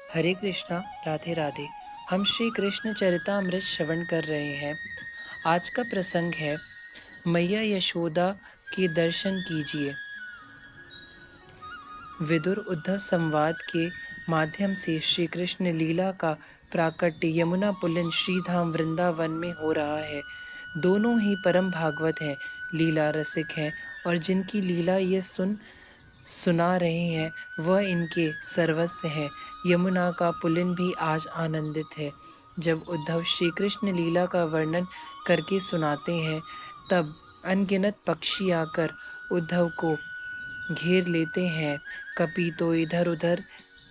हरे कृष्णा, राधे राधे। हम श्री कृष्ण चरितामृत श्रवण कर रहे हैं। आज का प्रसंग है मैया यशोदा के दर्शन कीजिए। विदुर उद्धव संवाद के माध्यम से श्री कृष्ण लीला का प्राकट्य यमुना पुलिन श्रीधाम वृंदावन में हो रहा है। दोनों ही परम भागवत हैं, लीला रसिक हैं और जिनकी लीला ये सुना रहे हैं वह इनके सर्वस्व है। यमुना का पुलिन भी आज आनंदित है। जब उद्धव श्री कृष्ण लीला का वर्णन करके सुनाते हैं तब अनगिनत पक्षी आकर उद्धव को घेर लेते हैं। कपि तो इधर उधर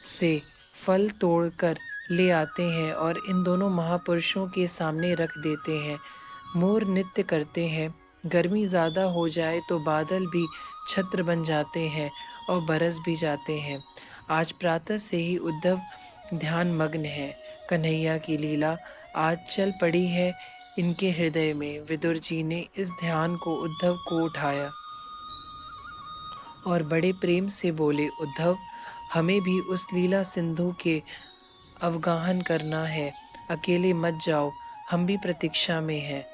से फल तोड़कर ले आते हैं और इन दोनों महापुरुषों के सामने रख देते हैं। मोर नृत्य करते हैं। गर्मी ज़्यादा हो जाए तो बादल भी छत्र बन जाते हैं और बरस भी जाते हैं। आज प्रातः से ही उद्धव ध्यान मग्न है। कन्हैया की लीला आज चल पड़ी है इनके हृदय में। विदुर जी ने इस ध्यान को उद्धव को उठाया और बड़े प्रेम से बोले, उद्धव, हमें भी उस लीला सिंधु के अवगाहन करना है। अकेले मत जाओ, हम भी प्रतीक्षा में हैं।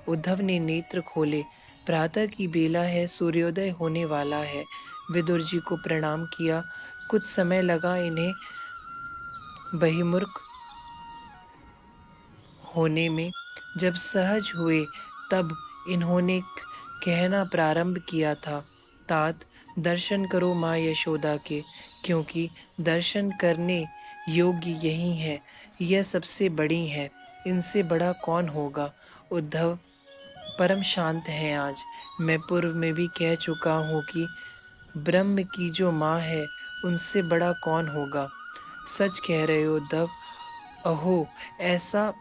उद्धव ने नेत्र खोले। प्रातः की बेला है, सूर्योदय होने वाला है। विदुर जी को प्रणाम किया। कुछ समय लगा इन्हें बहिर्मुख होने में। जब सहज हुए तब इन्होंने कहना प्रारंभ किया था, तात, दर्शन करो माँ यशोदा के, क्योंकि दर्शन करने योग्य यही है। यह सबसे बड़ी है, इनसे बड़ा कौन होगा। उद्धव परम शांत हैं आज। मैं पूर्व में भी कह चुका हूँ कि ब्रह्म की जो माँ है उनसे बड़ा कौन होगा। सच कह रहे हो उद्धव। अहो, ऐसा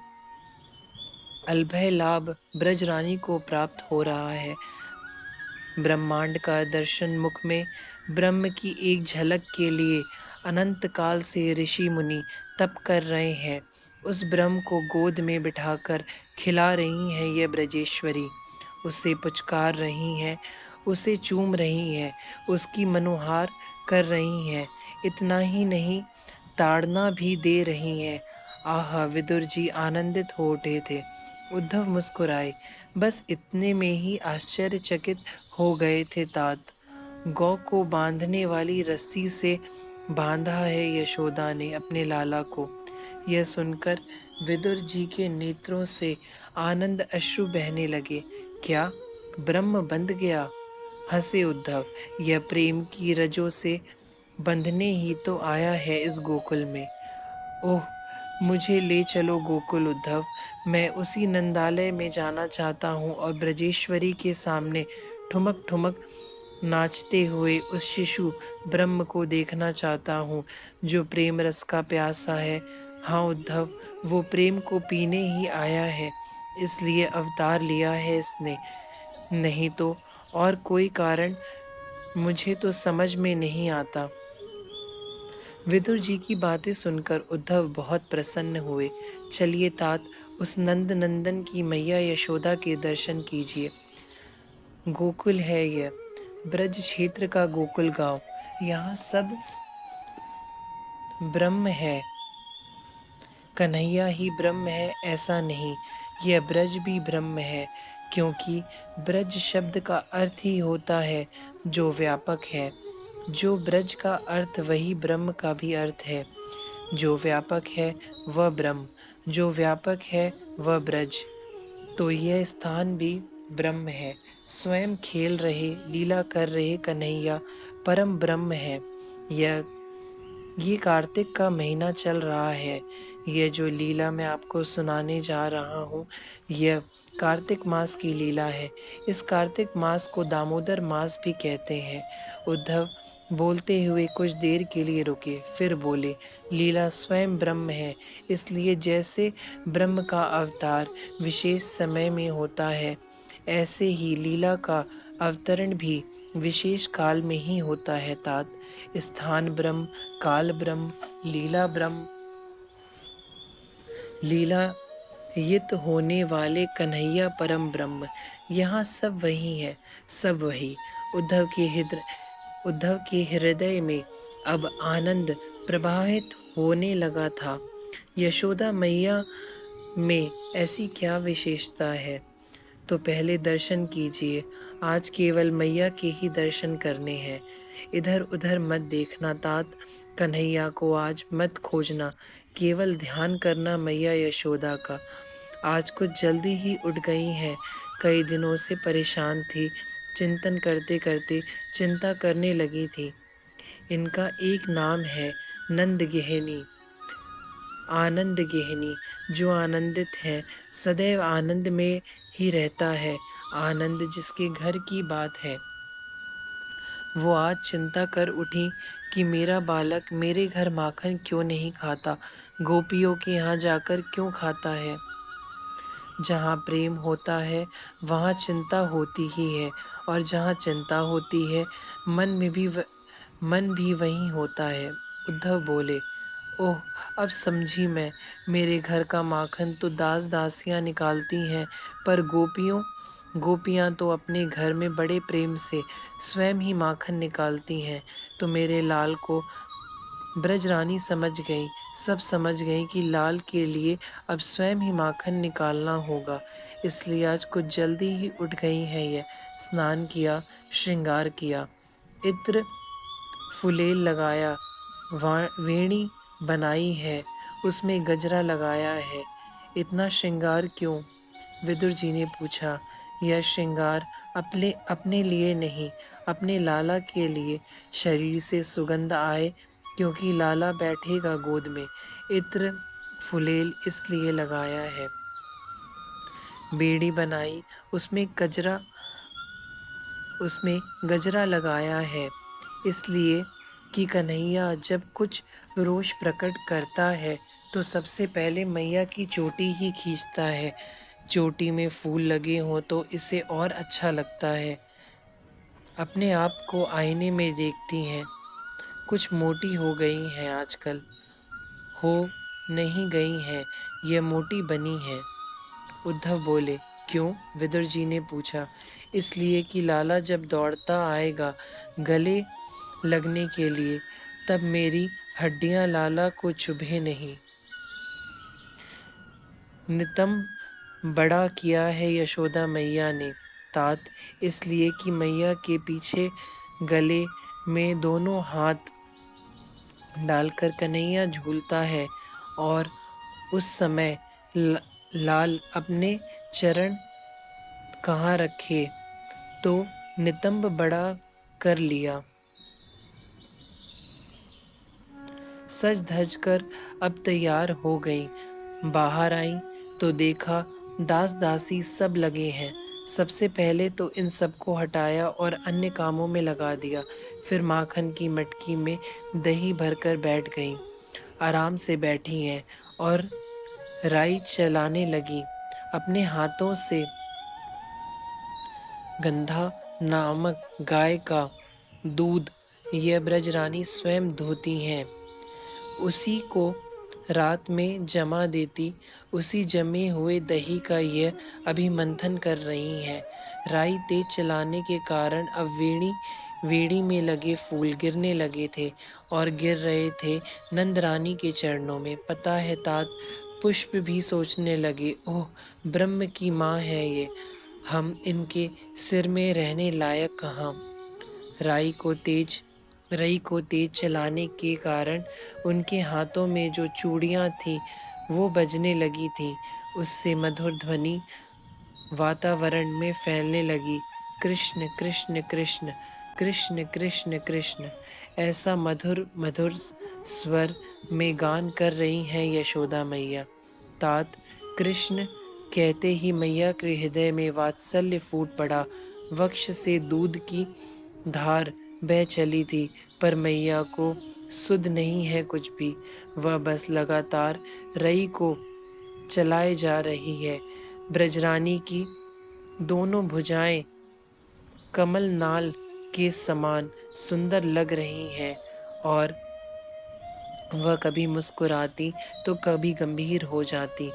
अलभय लाभ ब्रजरानी को प्राप्त हो रहा है। ब्रह्मांड का दर्शन मुख में ब्रह्म की एक झलक के लिए अनंत काल से ऋषि मुनि तप कर रहे हैं। उस ब्रह्म को गोद में बिठाकर खिला रही हैं ये ब्रजेश्वरी। उसे पुचकार रही हैं, उसे चूम रही हैं, उसकी मनोहार कर रही हैं। इतना ही नहीं, ताड़ना भी दे रही हैं। आहा, विदुर जी आनंदित हो उठे थे। उद्धव मुस्कुराए। बस इतने में ही आश्चर्यचकित हो गए थे तात। गौ को बांधने वाली रस्सी से बांधा है यशोदा ने अपने लाला को। यह सुनकर विदुर जी के नेत्रों से आनंद अश्रु बहने लगे। क्या ब्रह्म बंध गया? हंसे उद्धव। यह प्रेम की रजों से बंधने ही तो आया है इस गोकुल में। ओह, मुझे ले चलो गोकुल उद्धव। मैं उसी नंदालय में जाना चाहता हूँ और ब्रजेश्वरी के सामने ठुमक ठुमक नाचते हुए उस शिशु ब्रह्म को देखना चाहता हूँ जो प्रेम रस का प्यासा है। हाँ उद्धव, वो प्रेम को पीने ही आया है, इसलिए अवतार लिया है इसने। नहीं तो और कोई कारण मुझे तो समझ में नहीं आता। विदुर जी की बातें सुनकर उद्धव बहुत प्रसन्न हुए। चलिए तात, उस नंद नंदन की मैया यशोदा के दर्शन कीजिए। गोकुल है यह, ब्रज क्षेत्र का गोकुल गांव। यहाँ सब ब्रह्म है। कन्हैया ही ब्रह्म है ऐसा नहीं, यह ब्रज भी ब्रह्म है, क्योंकि ब्रज शब्द का अर्थ ही होता है जो व्यापक है। जो ब्रज का अर्थ वही ब्रह्म का भी अर्थ है। जो व्यापक है वह ब्रह्म, जो व्यापक है वह ब्रज। तो यह स्थान भी ब्रह्म है। स्वयं खेल रहे, लीला कर रहे कन्हैया परम ब्रह्म है। यह ये कार्तिक का महीना चल रहा है। यह जो लीला मैं आपको सुनाने जा रहा हूँ, यह कार्तिक मास की लीला है। इस कार्तिक मास को दामोदर मास भी कहते हैं। उद्धव बोलते हुए कुछ देर के लिए रुके, फिर बोले, लीला स्वयं ब्रह्म है, इसलिए जैसे ब्रह्म का अवतार विशेष समय में होता है, ऐसे ही लीला का अवतरण भी विशेष काल में ही होता है तात। स्थान ब्रह्म, काल ब्रह्म, लीला ब्रह्म, लीला युत होने वाले कन्हैया परम ब्रह्म। यहाँ सब वही है, सब वही। उद्धव के हृदय में अब आनंद प्रभावित होने लगा था। यशोदा मैया में ऐसी क्या विशेषता है? तो पहले दर्शन कीजिए। आज केवल मैया के ही दर्शन करने हैं। इधर उधर मत देखना तात। कन्हैया को आज मत खोजना। केवल ध्यान करना मैया यशोदा का। आज कुछ जल्दी ही उठ गई हैं। कई दिनों से परेशान थी। चिंतन करते करते चिंता करने लगी थी। इनका एक नाम है नंद गेहनी, आनंद गेहनी। जो आनंदित है, सदैव आनंद में ही रहता है। आनंद जिसके घर की बात है। वो आज चिंता कर उठी कि मेरा बालक मेरे घर माखन क्यों नहीं खाता, गोपियों के यहाँ जाकर क्यों खाता है। जहाँ प्रेम होता है वहाँ चिंता होती ही है, और जहाँ चिंता होती है मन भी वहीं होता है। उद्धव बोले, ओह, अब समझी मैं। मेरे घर का माखन तो दास दासियां निकालती हैं, पर गोपियां तो अपने घर में बड़े प्रेम से स्वयं ही माखन निकालती हैं। तो मेरे लाल को ब्रजरानी समझ गई, सब समझ गई कि लाल के लिए अब स्वयं ही माखन निकालना होगा। इसलिए आज कुछ जल्दी ही उठ गई है। यह स्नान किया, श्रृंगार किया, इत्र फुलेल लगाया, वेणी बनाई है, उसमें गजरा लगाया है। इतना श्रृंगार क्यों? विदुर जी ने पूछा। यह श्रृंगार अपने अपने लिए नहीं, अपने लाला के लिए। शरीर से सुगंध आए, क्योंकि लाला बैठेगा गोद में। इत्र फुलेल इसलिए लगाया है। बेड़ी बनाई, उसमें गजरा लगाया है, इसलिए कि कन्हैया जब कुछ रोष प्रकट करता है तो सबसे पहले मैया की चोटी ही खींचता है। चोटी में फूल लगे हों तो इसे और अच्छा लगता है। अपने आप को आईने में देखती हैं। कुछ मोटी हो गई हैं आजकल। हो नहीं गई हैं, ये मोटी बनी हैं। उद्धव बोले, क्यों? विदुर जी ने पूछा। इसलिए कि लाला जब दौड़ता आएगा गले लगने के लिए, तब मेरी हड्डियां लाला को चुभे नहीं। नितंब बड़ा किया है यशोदा मैया ने तात, इसलिए कि मैया के पीछे गले में दोनों हाथ डालकर कन्हैया झूलता है, और उस समय लाल अपने चरण कहाँ रखे, तो नितंब बड़ा कर लिया। सज धज कर अब तैयार हो गई। बाहर आई तो देखा दास दासी सब लगे हैं। सबसे पहले तो इन सबको हटाया और अन्य कामों में लगा दिया। फिर माखन की मटकी में दही भरकर बैठ गई। आराम से बैठी हैं और राई चलाने लगी। अपने हाथों से गंधा नामक गाय का दूध यह ब्रजरानी स्वयं धोती हैं। उसी को रात में जमा देती। उसी जमे हुए दही का यह अभी मंथन कर रही हैं। राई तेज चलाने के कारण अब वेड़ी में लगे फूल गिरने लगे थे, और गिर रहे थे नंद रानी के चरणों में। पता है तात, पुष्प भी सोचने लगे, ओह, ब्रह्म की माँ है ये, हम इनके सिर में रहने लायक कहाँ। राई को तेज चलाने के कारण उनके हाथों में जो चूड़ियाँ थीं वो बजने लगी थीं। उससे मधुर ध्वनि वातावरण में फैलने लगी। कृष्ण कृष्ण कृष्ण कृष्ण कृष्ण कृष्ण, ऐसा मधुर मधुर स्वर में गान कर रही हैं यशोदा मैया। तात, कृष्ण कहते ही मैया के हृदय में वात्सल्य फूट पड़ा। वक्ष से दूध की धार बह चली थी, पर मैया को सुध नहीं है कुछ भी। वह बस लगातार रई को चलाए जा रही है। ब्रजरानी की दोनों भुजाएं कमल नाल के समान सुंदर लग रही हैं, और वह कभी मुस्कुराती तो कभी गंभीर हो जाती।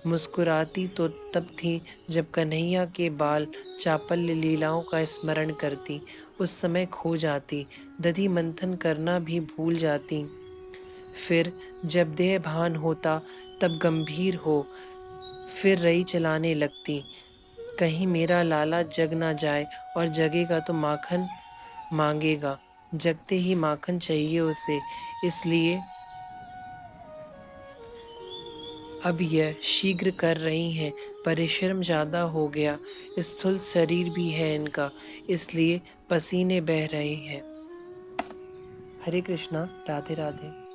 मुस्कुराती तो तब थी जब कन्हैया के बाल चापल्य लीलाओं का स्मरण करती। उस समय खो जाती, दधि मंथन करना भी भूल जाती। फिर जब देह भान होता तब गंभीर हो, फिर रई चलाने लगती। कहीं मेरा लाला जग ना जाए, और जगेगा तो माखन मांगेगा, जगते ही माखन चाहिए उसे। इसलिए अब यह शीघ्र कर रही हैं। परिश्रम ज्यादा हो गया, स्थूल शरीर भी है इनका, इसलिए पसीने बह रहे हैं। हरे कृष्णा, राधे राधे।